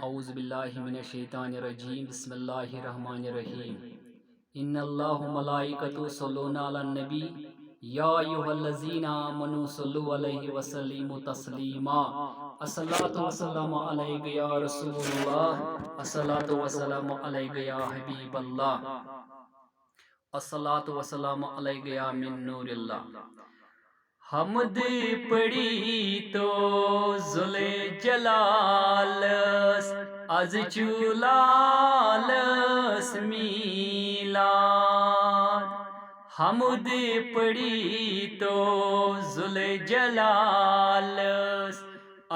औज़ुबिल्लाहि मिनश्शैतानिर्रजीम बिस्मिल्लाहिर्रहमानिर्रहीम इन्नल्लाहु मलाइकतु यस्सल्लूना अलन नबी या अय्युहल्लज़ीना आमनू सल्लु अलैहि वसल्लिमु तस्लीमा अस्सलातु वस्सलामु अलैका या रसूलल्लाह अस्सलातु वस्सलामु अलैका या हबीबल्लाह अस्सलातु वस्सलामु अलैका या मिन नूरिल्लाह। हमद पड़ी तो जुले जलालस अज चुलालस मीलाद। हमद पड़ी तो जुले जलालस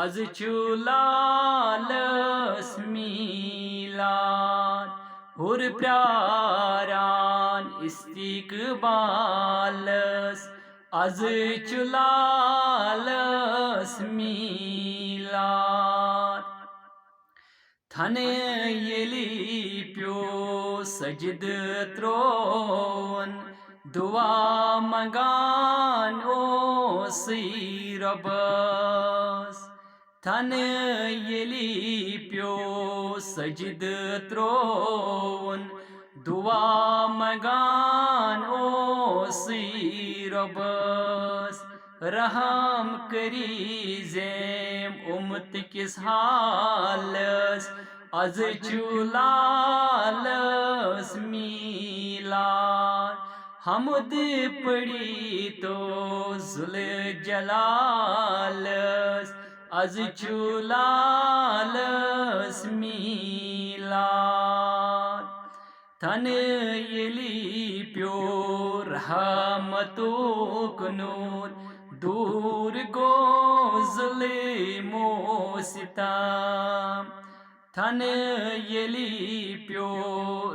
अज चुलालस मीलाद। हुर प्यारान इस्तिकबालस अज चुलालस मीलाद। थने येली प्यो सजद त्रोन दुआ मंगान ओ रबस। थने येली प्यो सजद त्रोन दुआ मंगान ओ रबस। रहम करी ज़ेम उम्मत किस हालस अज चुलालस मीलाद। हमद पड़ी तो जुले जलालस अज चुलालस मीलाद। थने येली प्यो रहमतुक नूर दूर गो ज़ुल्मो सितम। थने येली प्यो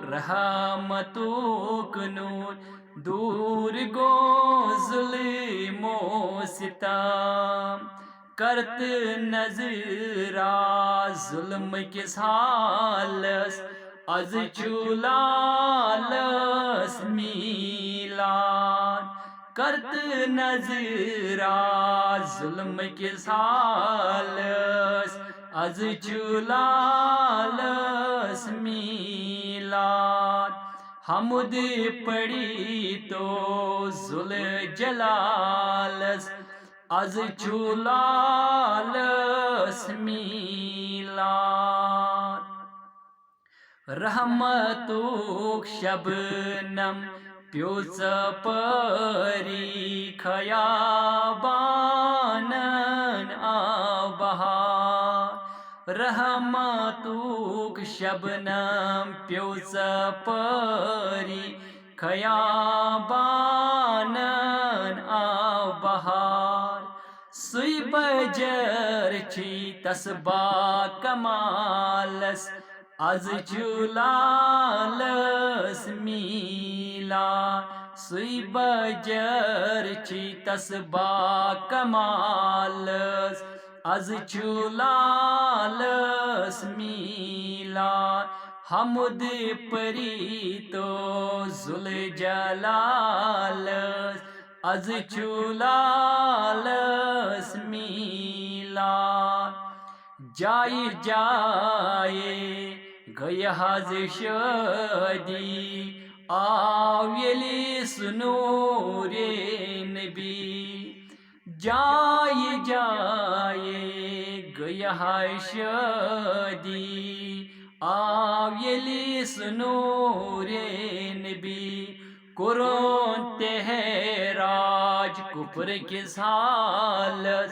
रहमतुक नूर दूर गो ज़ुल्मो सितम। करत नजरा जुल्म किस हालस अज चुलालस मीलाद। करत नजरा जुल्म किस हालस अज चुलालस मीलाद। हमद पड़ी तो जुले जलालस अज चुलालस मीलाद। रहमतुक शबनम प्योच परी खयाबानन आबहार। रहमतुक शबनम प्योच परी खयाबानन आबहार। सुई बजर छी तस्बा कमालस अज चुलालस मीलाद। सुई बजर छी तस्बा कमालस अज चुलालस मीलाद। हमद परी तो जुले जलालस अज चुलालस मीलाद। जाए जाए गय हज शादी आओ येली सुनूरे नबी। जाए जाए गय हज शादी आओ येली सुनूरे नबी। कुरान तेहराज कुफर किस हालस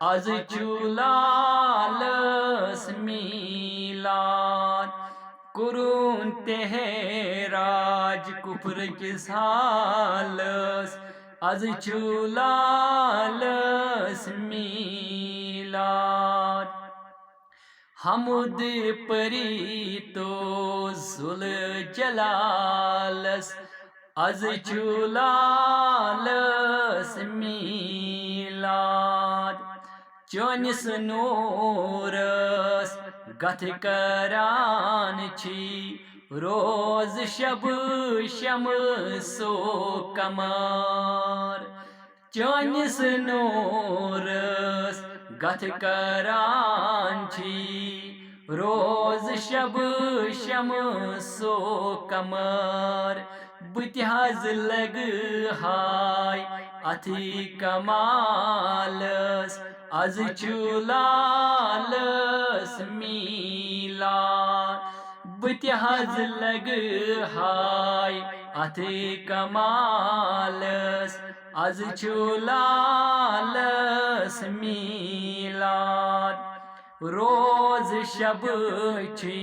अज चुलालस मीलाद। कुरान तेहराज कुफर किस हालस अज चुलालस मीलाद। हमद परी तो जुले जलालस अज चुलालस मीलाद। चोनिस नूरस गथ करान छी रोज शब शमसो कमर। चोनिस नूरस गथ करान छी रोज शब शमसो कमर बुतहज लग हाय अथी कमालस आज चुलालस मीलाद बुतहज लग हाय अथी कमालस आज चुलालस मीलाद रोज शब छी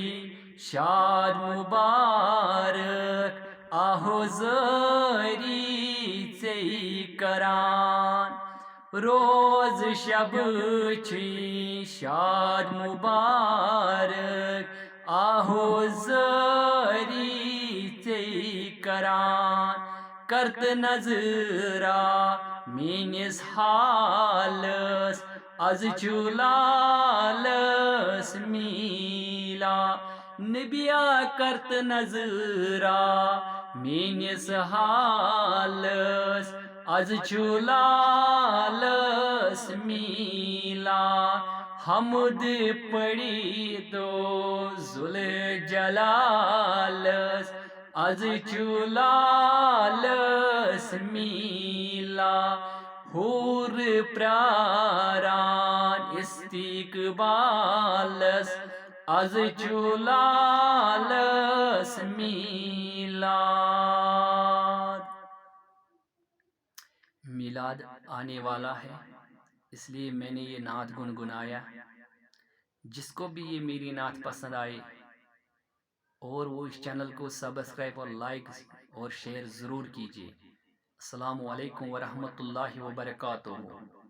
शाद मुबारक आहो जरी से करान रोज शब छी शाद मुबारक आहो जरी से करान करत नजरा मीनिस हालस आज चुलालस मीला नबिया करत नजरा मीनिस हालस आज चुलालस मीला हमद पड़ी दो जुले जलालस आज चुलालस मीला हूर प्रारान इस्तिकबालस आज चुलालस मीलाद। मीलाद आने वाला है, इसलिए मैंने ये नात गुनगुनाया। जिसको भी ये मेरी नात पसंद आए और वो इस चैनल को सब्सक्राइब और लाइक और शेयर ज़रूर कीजिए। अस्सलामु अलैकुम वरहमतुल्लाहि वबरकातुहू।